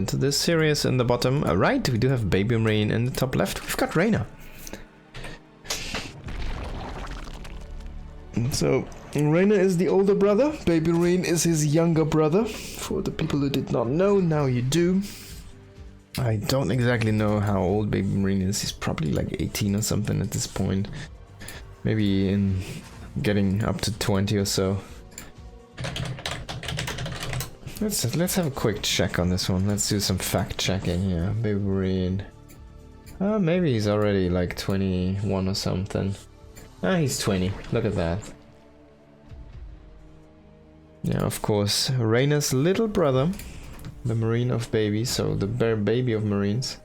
into this series in the bottom right. We do have Babymarine in the top left. We've got Reynor. So Reynor is the older brother. Babymarine is his younger brother. For the people who did not know, now you do. I don't exactly know how old Babymarine is. He's probably like 18 or something at this point. Maybe in getting up to 20 or so. Let's have a quick check on this one. Let's do some fact checking here. Babymarine. Maybe he's already like 21 or something. He's 20. Look at that. Yeah, of course. Reynor's little brother. The Marine of babies, so the baby of Marines.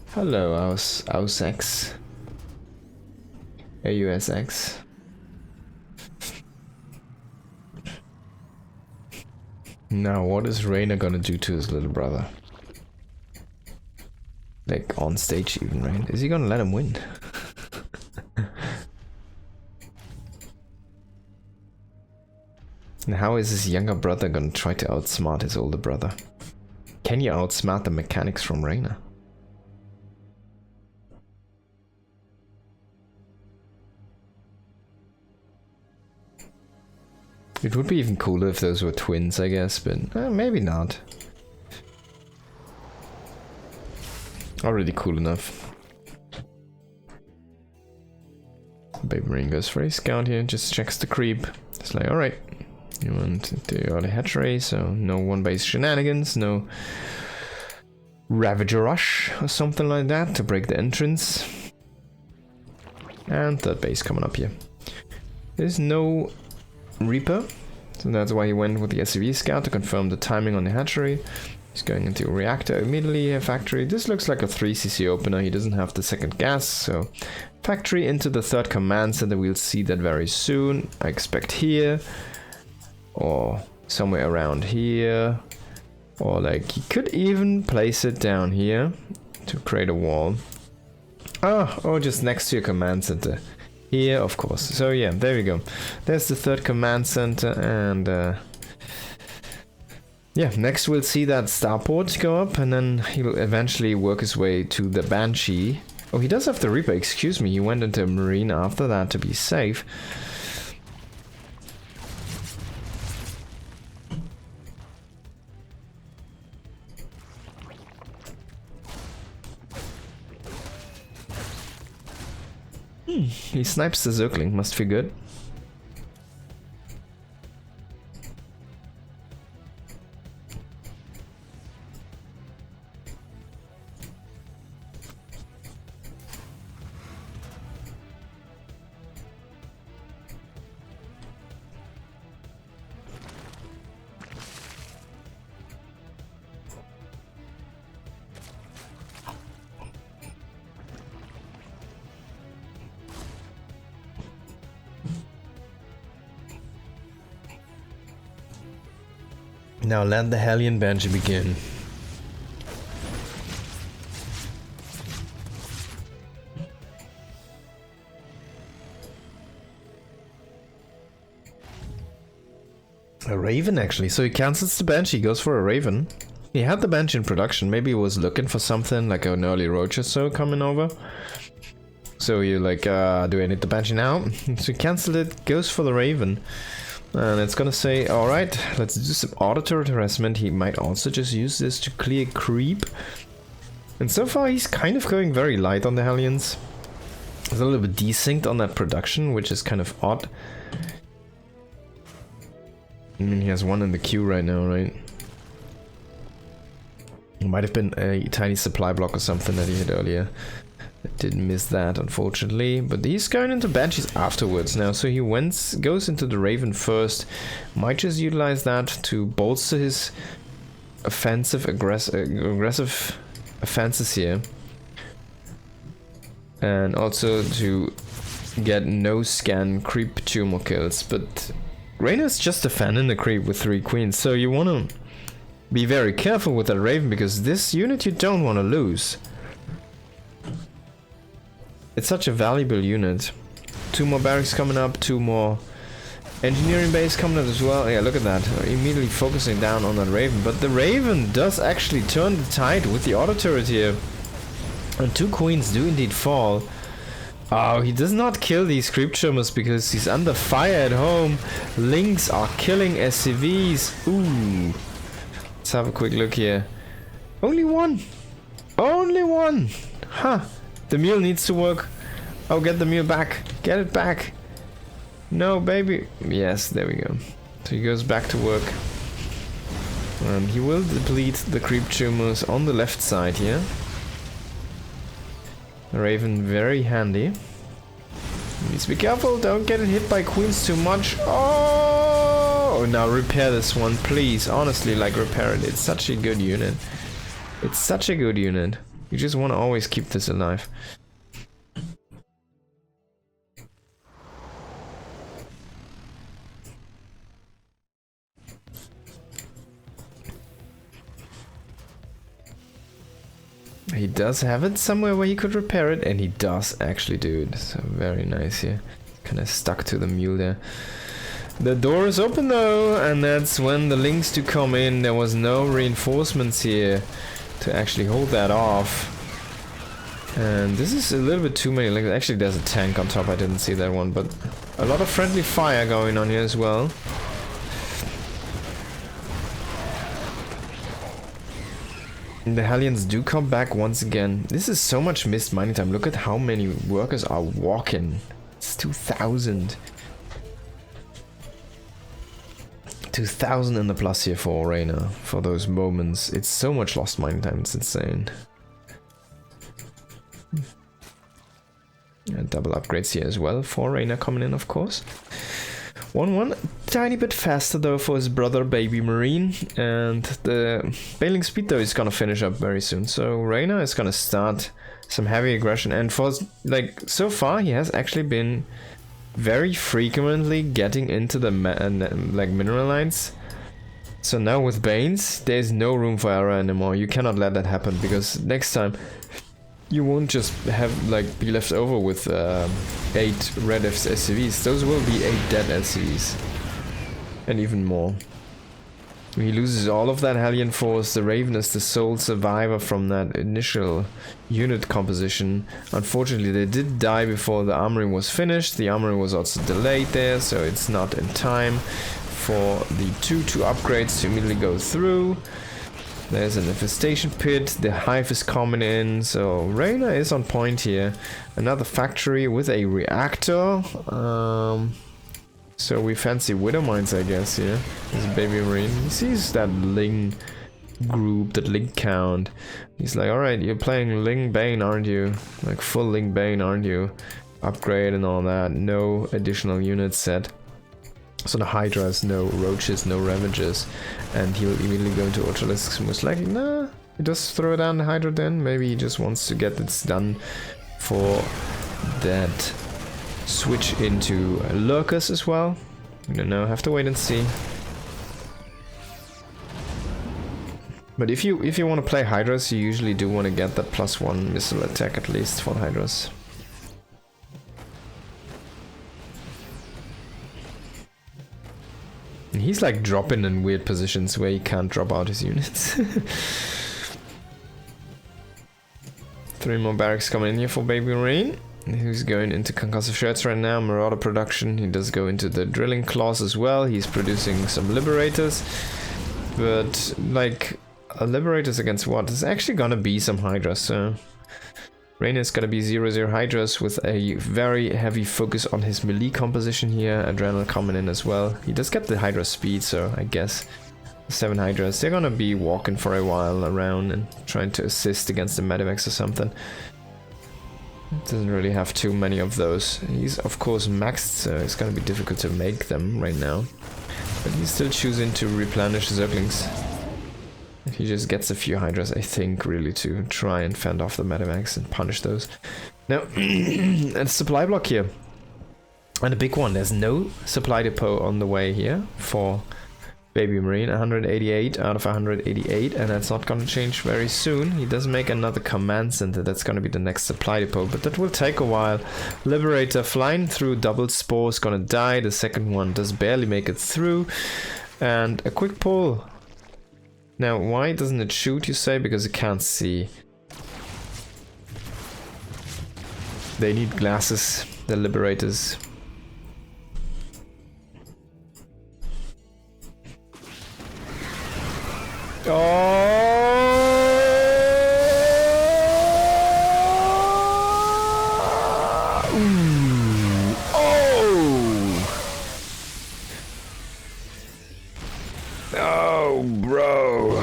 Hello, AUSX. AUSX. Now, what is Reynor gonna do to his little brother? Like, on stage even, right? Is he gonna let him win? And how is his younger brother gonna try to outsmart his older brother? Can you outsmart the mechanics from Reynor? It would be even cooler if those were twins, I guess, but maybe not. Already cool enough. Babymarine goes for a scout here, just checks the creep. It's like, alright, you want to do the hatchery, so no one base shenanigans, no Ravager Rush or something like that to break the entrance. And third base coming up here. There's no Reaper, so that's why he went with the SCV scout to confirm the timing on the hatchery. He's going into a reactor immediately, a factory. This looks like a 3cc opener. He doesn't have the second gas, so factory into the third command center. We'll see that very soon. I expect here, or somewhere around here, or like he could even place it down here to create a wall. Or just next to your command center. Here, of course. So yeah, there we go. There's the third command center, and yeah, next we'll see that starport go up, and then he'll eventually work his way to the Banshee. Oh, he does have the Reaper, excuse me. He went into a Marine after that to be safe. He snipes the Zergling, must feel good. Now let the Hellion Banshee begin. A Raven, actually. So he cancels the Banshee, goes for a Raven. He had the Banshee in production. Maybe he was looking for something like an early Roach or so coming over. So you're like, do I need the Banshee now? So he cancelled it, goes for the Raven. And it's gonna say, alright, let's do some auto turret harassment. He might also just use this to clear creep. And so far he's kind of going very light on the Hellions. He's a little bit desynced on that production, which is kind of odd. I mean, he has one in the queue right now, right? It might have been a tiny supply block or something that he had earlier. I did miss that, unfortunately, but he's going into Banshees afterwards now, so he goes into the Raven first, might just utilize that to bolster his aggressive offenses here, and also to get no scan creep tumor kills. But Reynor's just defending the creep with 3 queens, so you want to be very careful with that Raven, because this unit you don't want to lose. It's such a valuable unit. 2 more barracks coming up, 2 more engineering base coming up as well. Yeah, look at that. Immediately focusing down on that Raven. But the Raven does actually turn the tide with the auto turret here. And 2 queens do indeed fall. Oh, he does not kill these creep trimmers because he's under fire at home. Lynx are killing SCVs. Ooh. Let's have a quick look here. Only 1. Only 1. Huh. The mule needs to work. Oh, get the mule back. Get it back. No, baby. Yes, there we go. So he goes back to work. He will deplete the creep tumors on the left side here. Raven very handy. Needs to be careful. Don't get it hit by queens too much. Oh! Now repair this one, please. Honestly, like, repair it. It's such a good unit. It's such a good unit. You just want to always keep this alive. He does have it somewhere where he could repair it, and he does actually do it. So very nice here. Kind of stuck to the mule there. The door is open though, and that's when the Lynx do come in. There was no reinforcements here to actually hold that off. And this is a little bit too many Lynx. Actually, there's a tank on top. I didn't see that one, but a lot of friendly fire going on here as well. The Hellions do come back once again. This is so much missed mining time. Look at how many workers are walking. It's 2,000. 2,000 in the plus here for Reynor. For those moments. It's so much lost mining time. It's insane. And double upgrades here as well for Reynor coming in, of course. 1-1, tiny bit faster though for his brother Babymarine, and the bailing speed though is gonna finish up very soon. So Reynor is gonna start some heavy aggression, and for like so far he has actually been very frequently getting into the like mineral lines. So now with Banes, there's no room for error anymore. You cannot let that happen, because next time you won't just have like be left over with 8 red SCVs. Those will be 8 dead SCVs. And even more. He loses all of that Hellion force. The Raven is the sole survivor from that initial unit composition. Unfortunately, they did die before the armory was finished. The armory was also delayed there, so it's not in time for the 2 upgrades to immediately go through. There's an infestation pit, the hive is coming in, so Reynor is on point here. Another factory with a reactor. So we fancy Widow Mines, I guess, here. This Babymarine. He sees that Ling group, that Ling count. He's like, alright, you're playing Ling Bane, aren't you? Like full Ling Bane, aren't you? Upgrade and all that. No additional units set. So the Hydras, no Roaches, no Ravagers, and he'll immediately go into Ultralisks. Most likely, nah, he does throw down the Hydra then. Maybe he just wants to get this done for that switch into Lurkers as well. I don't know, have to wait and see. But if you want to play Hydras, you usually do want to get that +1 missile attack at least for Hydras. He's like dropping in weird positions where he can't drop out his units. 3 more barracks coming in here for Babymarine, who's going into concussive shirts right now. Marauder production. He does go into the drilling claws as well. He's producing some liberators, but like liberators against what? There's actually gonna be some Hydras. So Reynor is gonna be 0-0 Hydras with a very heavy focus on his melee composition here. Adrenaline coming in as well. He does get the Hydra speed, so I guess 7 Hydras. They're gonna be walking for a while around and trying to assist against the Medivacs or something. Doesn't really have too many of those. He's of course maxed, so it's gonna be difficult to make them right now. But he's still choosing to replenish Zerglings. He just gets a few Hydras, I think, really, to try and fend off the Medivacs and punish those. Now, a supply block here. And a big one. There's no supply depot on the way here for Babymarine, 188 out of 188, and that's not gonna change very soon. He does make another command center, that's gonna be the next supply depot, but that will take a while. Liberator flying through, double spore is gonna die, the second one does barely make it through, and a quick pull. Now, why doesn't it shoot, you say? Because it can't see. They need glasses, the liberators. Oh, bro.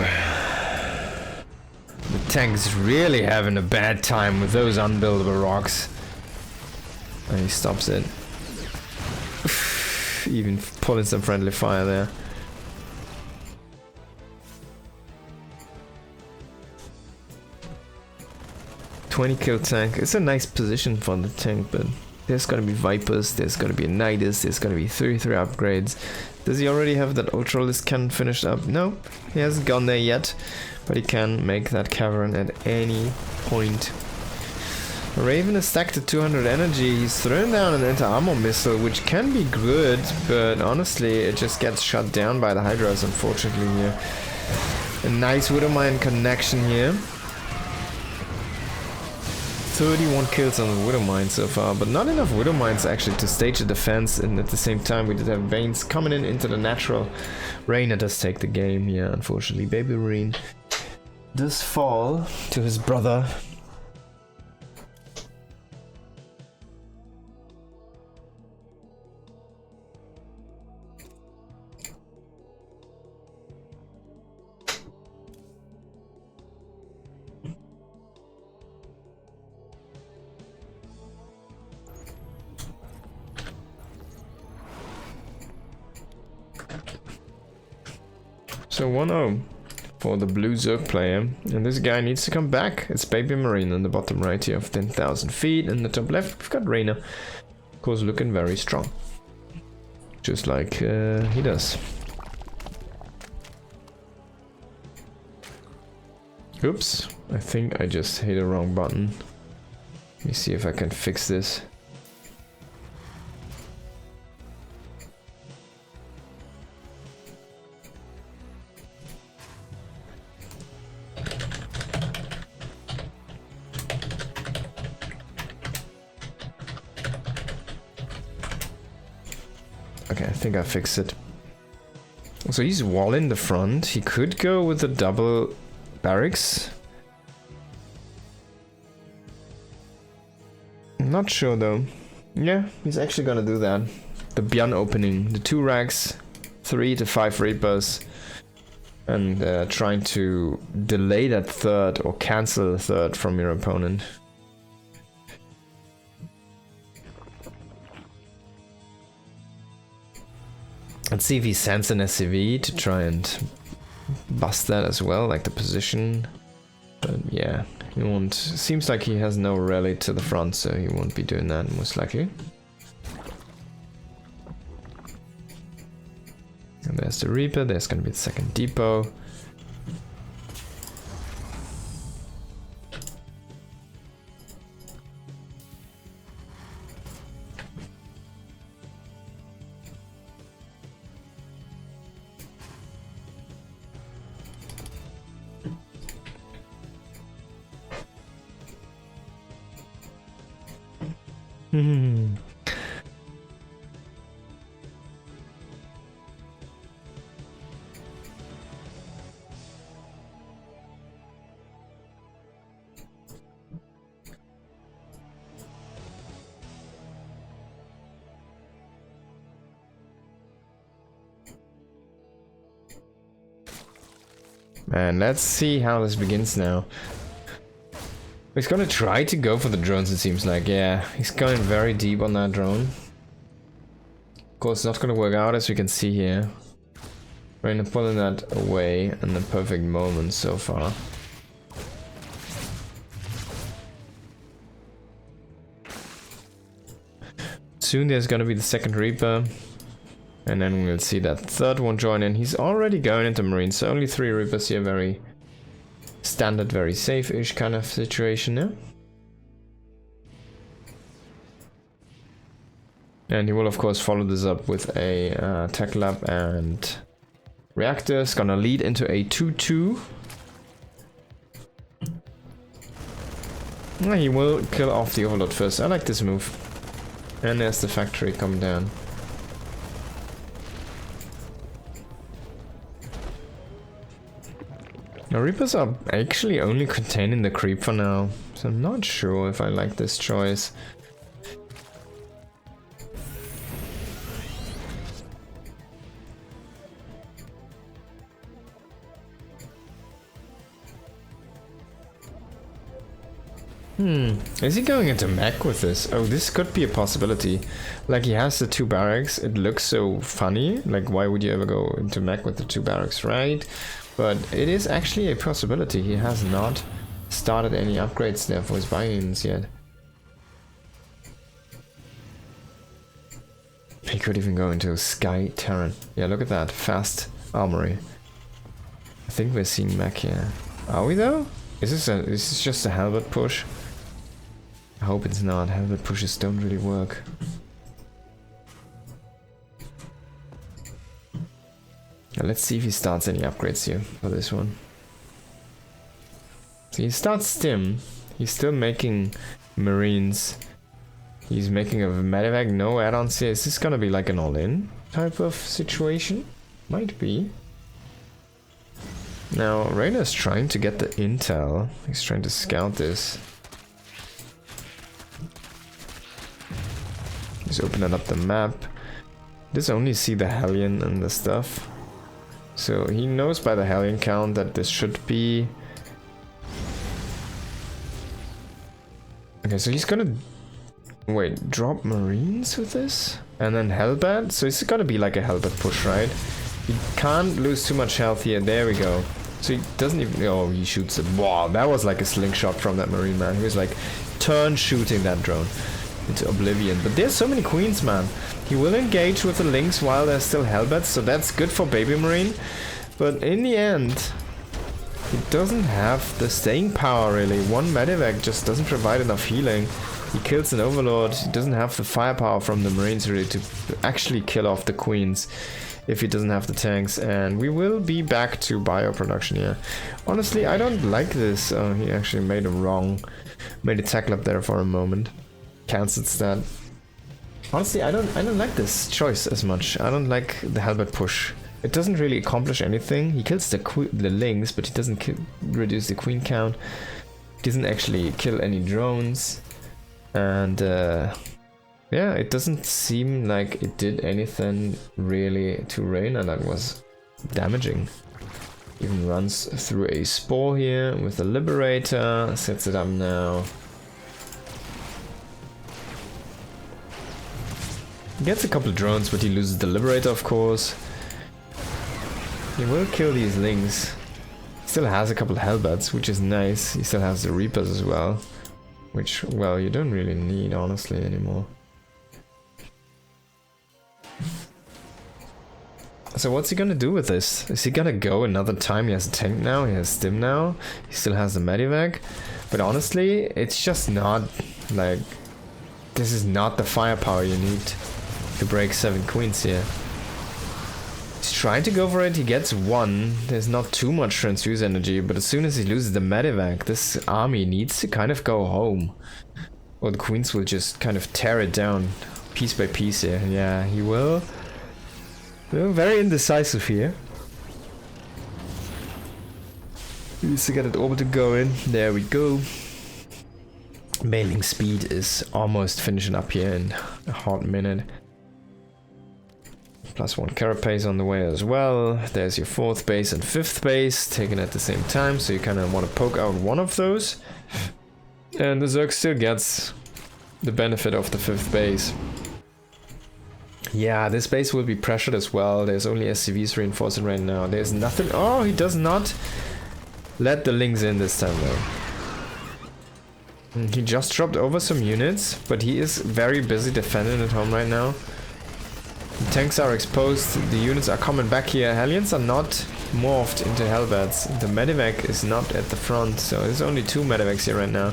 The tank's really having a bad time with those unbuildable rocks. And he stops it. Even pulling some friendly fire there. $20 kill tank. It's a nice position for the tank, but there's gonna be Vipers, there's gonna be a Nidus, there's gonna be 33 upgrades. Does he already have that Ultralisk cannon finished up? No, he hasn't gone there yet, but he can make that cavern at any point. Raven is stacked at 200 energy. He's thrown down an anti-armor missile, which can be good, but honestly, it just gets shut down by the Hydras, unfortunately, here. A nice Widowmine connection here. 31 kills on the Widowmine so far, but not enough Widowmines actually to stage a defense, and at the same time we did have Veins coming in into the natural. Reynor does take the game, yeah, unfortunately. Babymarine does fall to his brother. So 1-0 for the blue Zerg player, and this guy needs to come back. It's Babymarine on the bottom right here of 10,000 feet, and the top left we've got Reynor, of course, looking very strong, just like he does. Oops, I think I just hit the wrong button. Let me see if I can fix this. Okay, I think I fixed it. So he's walling the front. He could go with the double barracks. I'm not sure though. Yeah, he's actually gonna do that. The Beyond opening, the 2 racks, 3 to 5 Reapers, and trying to delay that third or cancel the third from your opponent. Let's see if he sends an SCV to try and bust that as well, like the position. But yeah, he won't. Seems like he has no rally to the front, so he won't be doing that most likely. And there's the Reaper, there's gonna be the second depot. Man, let's see how this begins now. He's gonna try to go for the drones, it seems like. Yeah, he's going very deep on that drone. Of course, it's not gonna work out, as we can see here. Reynor pulling that away in the perfect moment so far. Soon there's gonna be the second Reaper. And then we'll see that third one join in. He's already going into Marine, so only 3 Reapers here. Very standard, very safe-ish kind of situation, yeah? And he will of course follow this up with a tech lab and reactor. It's gonna lead into a 2-2. He will kill off the Overlord first. I like this move. And there's the factory coming down. Now Reapers are actually only containing the creep for now, so I'm not sure if I like this choice. Is he going into mech with this? Oh, this could be a possibility. Like, he has the 2 barracks. It looks so funny. Like, why would you ever go into mech with the 2 barracks, right? But it is actually a possibility. He has not started any upgrades there for his buy-ins yet. He could even go into Sky Terran. Yeah, look at that. Fast armory. I think we're seeing mech here. Are we though? Is this just a halberd push? I hope it's not. Halberd pushes don't really work. Now let's see if he starts any upgrades here for this one. So he starts Stim. He's still making Marines. He's making a medevac, no add-ons here. Is this gonna be like an all-in type of situation? Might be. Now, Reynor's trying to get the intel. He's trying to scout this. He's opening up the map. He does only see the Hellion and the stuff. So he knows by the Hellion count that this should be... Okay, so he's gonna... Wait, drop Marines with this? And then Hellbat? So it's gonna be like a Hellbat push, right? He can't lose too much health here. There we go. So he doesn't even... Oh, he shoots it. Wow, that was like a slingshot from that Marine, man. He was like turn shooting that drone into oblivion. But there's so many queens, man. He will engage with the Lynx while there's still Hellbats, so that's good for Babymarine. But in the end, he doesn't have the staying power, really. One medevac just doesn't provide enough healing. He kills an Overlord. He doesn't have the firepower from the Marines, really, to actually kill off the queens if he doesn't have the tanks. And we will be back to bioproduction here. Honestly, I don't like this. Oh, he actually made a tackle up there for a moment. Cancelled that. Honestly, I don't like this choice as much. I don't like the Halberd push. It doesn't really accomplish anything. He kills the Lynx, but he doesn't reduce the queen count. He doesn't actually kill any drones. And yeah, it doesn't seem like it did anything really to Reynor that was damaging. Even runs through a spore here with the Liberator, sets it up now. He gets a couple of drones, but he loses the Liberator, of course. He will kill these Lynx. Still has a couple of Hellbats, which is nice. He still has the Reapers as well. Which, well, you don't really need, honestly, anymore. So what's he gonna do with this? Is he gonna go another time? He has a tank now, he has Stim now. He still has the Medivac. But honestly, it's just not, like... This is not the firepower you need to break 7 queens here. He's trying to go for it, he gets 1. There's not too much transfuse energy, but as soon as he loses the Medivac, this army needs to kind of go home. Or the queens will just kind of tear it down piece by piece here. Yeah, he will. Very indecisive here. He needs to get it orbital going. There we go. Mailing speed is almost finishing up here in a hot minute. +1 carapace on the way as well. There's your 4th base and 5th base taken at the same time, so you kind of want to poke out one of those. And the Zerg still gets the benefit of the 5th base. Yeah, this base will be pressured as well. There's only SCVs reinforcing right now. There's nothing. Oh, he does not let the Lynx in this time though. He just dropped over some units, but he is very busy defending at home right now. The tanks are exposed, the units are coming back here. Hellions are not morphed into Hellbats. The medevac is not at the front, so there's only 2 medevacs here right now.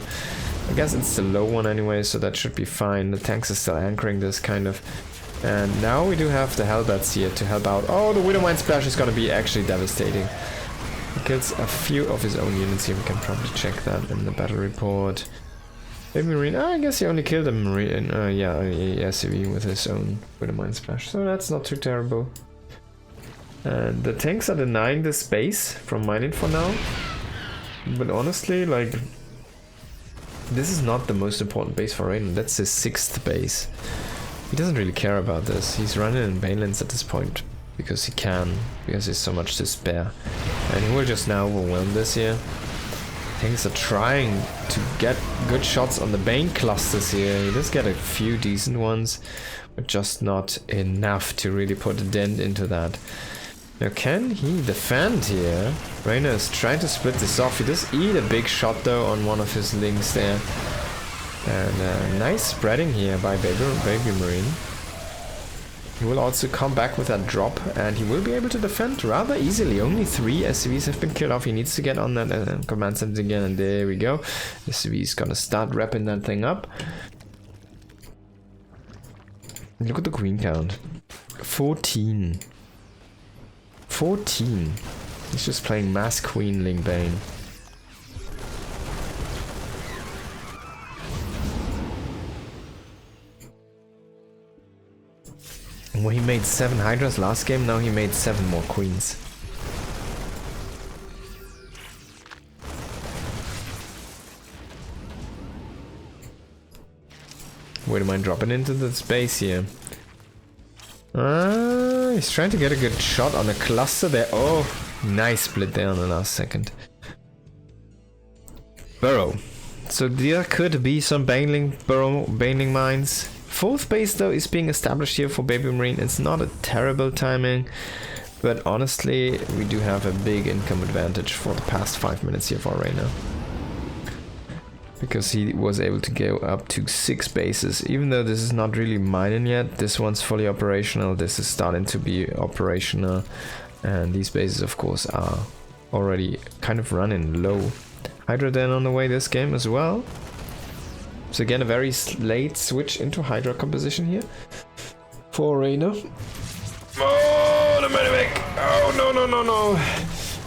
I guess it's the low one anyway, so that should be fine. The tanks are still anchoring this kind of. And now we do have the Hellbats here to help out. Oh, the Widowmine splash is gonna be actually devastating. He kills a few of his own units here. We can probably check that in the battle report. Babymarine, I guess he only killed a Marine, yeah, a SCV with his own Widowmine splash, so that's not too terrible. And the tanks are denying the space from mining for now. But honestly, like, this is not the most important base for Reynor. That's his 6th base. He doesn't really care about this. He's running in Banelands at this point because he can, because there's so much to spare. And he will just now overwhelm this here. Tanks are trying to get good shots on the Bane clusters here. He does get a few decent ones, but just not enough to really put a dent into that. Now, can he defend here? Reynor is trying to split this off. He does eat a big shot though on one of his links there. And nice spreading here by Babymarine. He will also come back with that drop, and he will be able to defend rather easily. Only 3 SCVs have been killed off. He needs to get on that command center again, and there we go. SCV is gonna start wrapping that thing up. Look at the queen count. 14. 14. He's just playing mass queenling Bane. Well, he made 7 Hydras last game, now he made 7 more Queens. Wait, am I dropping into the space here? He's trying to get a good shot on a cluster there. Oh, nice split there on the last second. Burrow. So there could be some baneling mines. 4th base though is being established here for Babymarine. It's not a terrible timing, but honestly we do have a big income advantage for the past 5 minutes here for Reynor. Because he was able to go up to 6 bases. Even though this is not really mining yet, this one's fully operational, this is starting to be operational. And these bases of course are already kind of running low. Hydra then on the way this game as well. So again, a very late switch into Hydra composition here for Reynor. Oh, the medevac! Oh, no.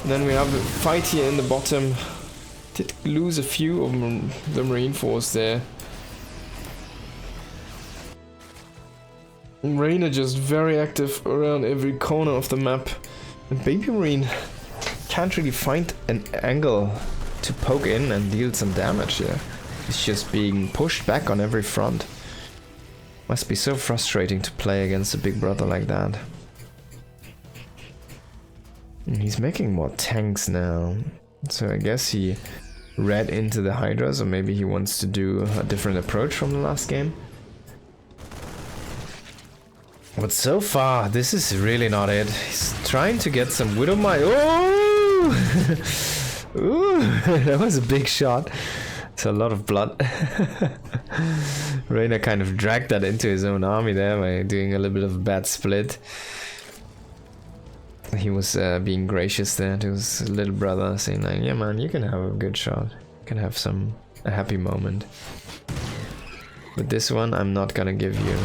And then we have a fight here in the bottom. Did lose a few of the Marine Force there. Reynor just very active around every corner of the map. And Babymarine can't really find an angle to poke in and deal some damage here. He's just being pushed back on every front. Must be so frustrating to play against a big brother like that. And he's making more tanks now. So I guess he read into the Hydras, or maybe he wants to do a different approach from the last game. But so far, this is really not it. He's trying to get some Widowmine. Oh! Ooh, that was a big shot. It's a lot of blood. Reynor kind of dragged that into his own army there by doing a little bit of a bad split. He was being gracious there to his little brother, saying like, yeah man, you can have a good shot. You can have a happy moment. But this one I'm not gonna give you.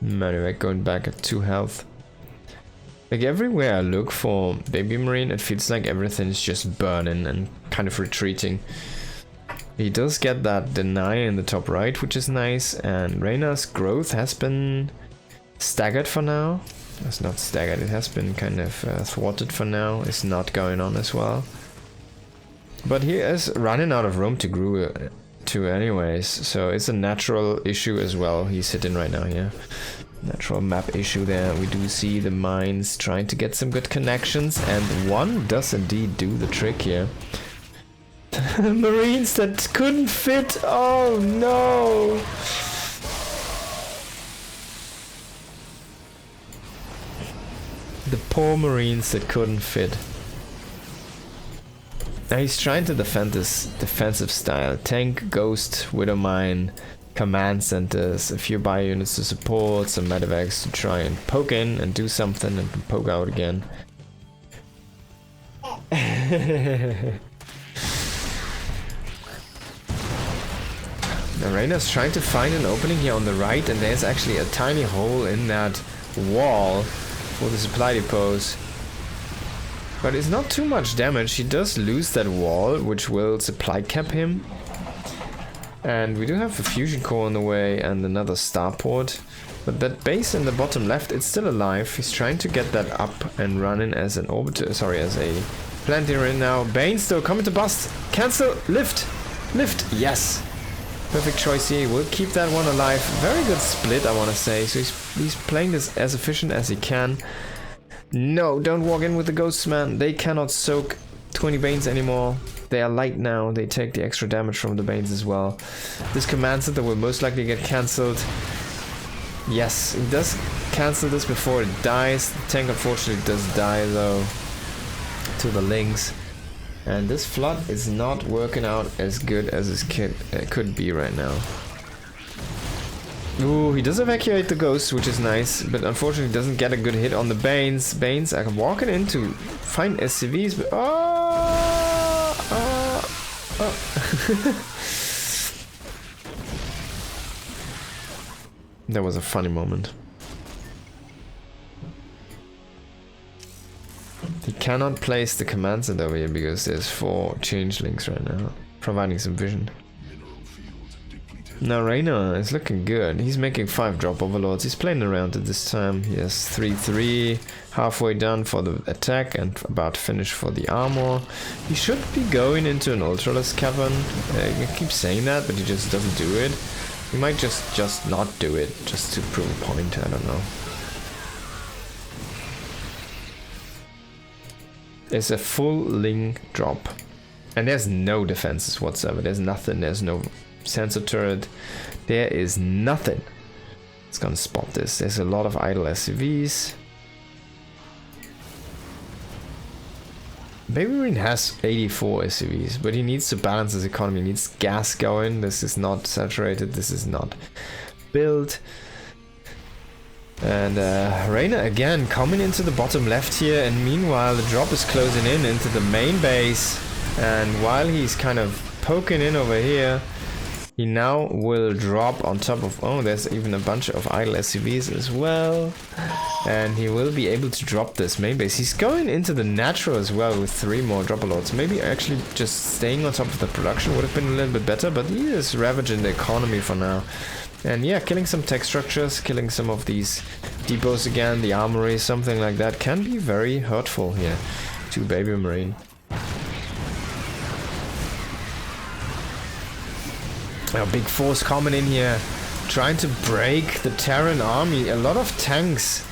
Medevac going back at 2 health. Like everywhere I look for Babymarine, it feels like everything's just burning and kind of retreating. He does get that deny in the top right, which is nice, and Reynor's growth has been staggered for now. It's not staggered, it has been kind of thwarted for now. It's not going on as well. But he is running out of room to grow to anyways, so it's a natural issue as well he's hitting right now here. Natural map issue there. We do see the mines trying to get some good connections, and one does indeed do the trick here. Marines that couldn't fit! Oh no! The poor Marines that couldn't fit. He's trying to defend this defensive style. Tank, Ghost, Widowmine, command centers, a few bio units to support, some medevacs to try and poke in and do something and poke out again. Now Reynor's trying to find an opening here on the right, and there's actually a tiny hole in that wall for the supply depots. But it's not too much damage. He does lose that wall, which will supply cap him. And we do have a fusion core on the way and another starport. But that base in the bottom left, it's still alive. He's trying to get that up and running as an orbiter, sorry, as a planter in now. Bane still coming to bust. Cancel, lift, yes. Perfect choice here. We'll keep that one alive. Very good split, I want to say. So he's playing this as efficient as he can. No, don't walk in with the ghosts, man. They cannot soak 20 Banes anymore. They are light now. They take the extra damage from the Banes as well. This command center will most likely get cancelled. Yes, he does cancel this before it dies. The tank unfortunately does die though to the Lynx. And this flood is not working out as good as it could be right now. Ooh, he does evacuate the ghosts, which is nice, but unfortunately doesn't get a good hit on the Banes. Banes are walking in to find SCVs, but That was a funny moment. He cannot place the command center over here because there's 4 changelings right now, providing some vision. Now Reynor is looking good. He's making 5 drop overlords. He's playing around at this time. He has 3-3, halfway done for the attack and about to finish for the armor. He should be going into an ultraless cavern. I keep saying that, but he just doesn't do it. He might just not do it, just to prove a point. I don't know. It's a full Ling drop. And there's no defenses whatsoever. There's nothing. There's no sensor turret. There is nothing. It's gonna spot this. There's a lot of idle SCVs. Babymarine has 84 SCVs, but he needs to balance his economy. He needs gas going. This is not saturated. This is not built. And Reynor again coming into the bottom left here, and meanwhile the drop is closing in into the main base. And while he's kind of poking in over here, he now will drop on top of... Oh, there's even a bunch of idle SCVs as well. And he will be able to drop this main base. He's going into the natural as well with 3 more drop-a-loads. Maybe actually just staying on top of the production would have been a little bit better, but he is ravaging the economy for now. And yeah, killing some tech structures, killing some of these depots again, the armory, something like that can be very hurtful here to Babymarine. A big force coming in here, trying to break the Terran army. A lot of tanks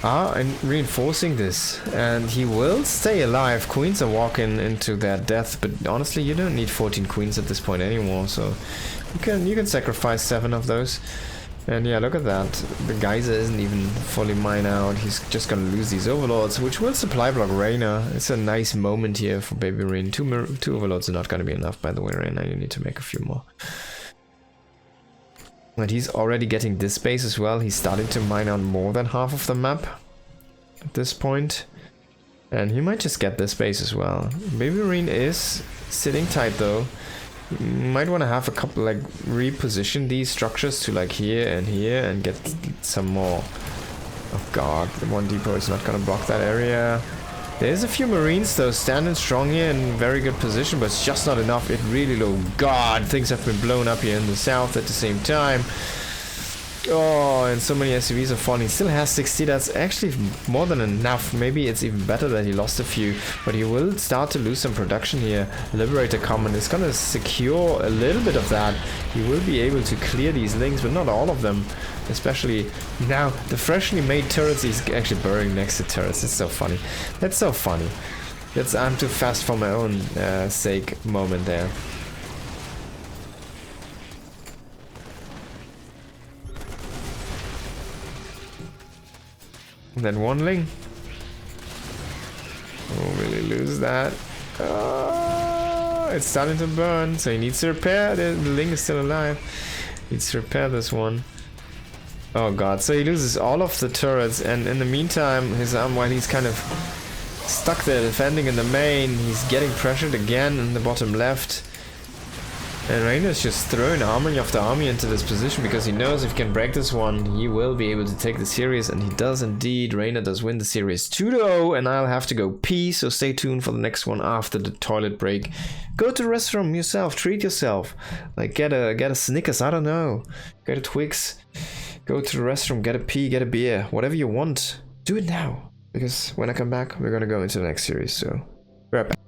are reinforcing this, and he will stay alive. Queens are walking into their death, but honestly, you don't need 14 queens at this point anymore, so you can sacrifice 7 of those. And yeah, look at that. The geyser isn't even fully mined out. He's just gonna lose these overlords, which will supply block Reynor. It's a nice moment here for Babymarine. 2 overlords are not gonna be enough, by the way, Reynor. You need to make a few more. And he's already getting this base as well. He's starting to mine out more than half of the map at this point. And he might just get this base as well. Babymarine is sitting tight though. You might want to have a couple, like, reposition these structures to like here and get some more. Oh god, the 1 depot is not gonna block that area. There's a few Marines though standing strong here in very good position, but it's just not enough. It really low. God, things have been blown up here in the south at the same time. Oh, and so many SCVs are falling. He still has 60. That's actually more than enough. Maybe it's even better that he lost a few, but he will start to lose some production here. Liberator Common is gonna secure a little bit of that. He will be able to clear these links, but not all of them. Especially now, the freshly made turrets, he's actually burying next to turrets. It's so funny. That's so funny. That's I'm too fast for my own sake moment there. And then 1 ling. Oh, really lose that. Oh, it's starting to burn, so he needs to repair. The Ling is still alive. Needs to repair this one. Oh god, so he loses all of the turrets, and in the meantime, his arm, while he's kind of stuck there defending in the main, he's getting pressured again in the bottom left. And Reynor's just throwing army after army into this position because he knows if he can break this one, he will be able to take the series, and he does indeed. Reynor does win the series 2-0, and I'll have to go pee, so stay tuned for the next one after the toilet break. Go to the restroom yourself, treat yourself. Like get a Snickers, I don't know. Get a Twix. Go to the restroom, get a pee, get a beer, whatever you want. Do it now, because when I come back, we're gonna go into the next series, so be right back.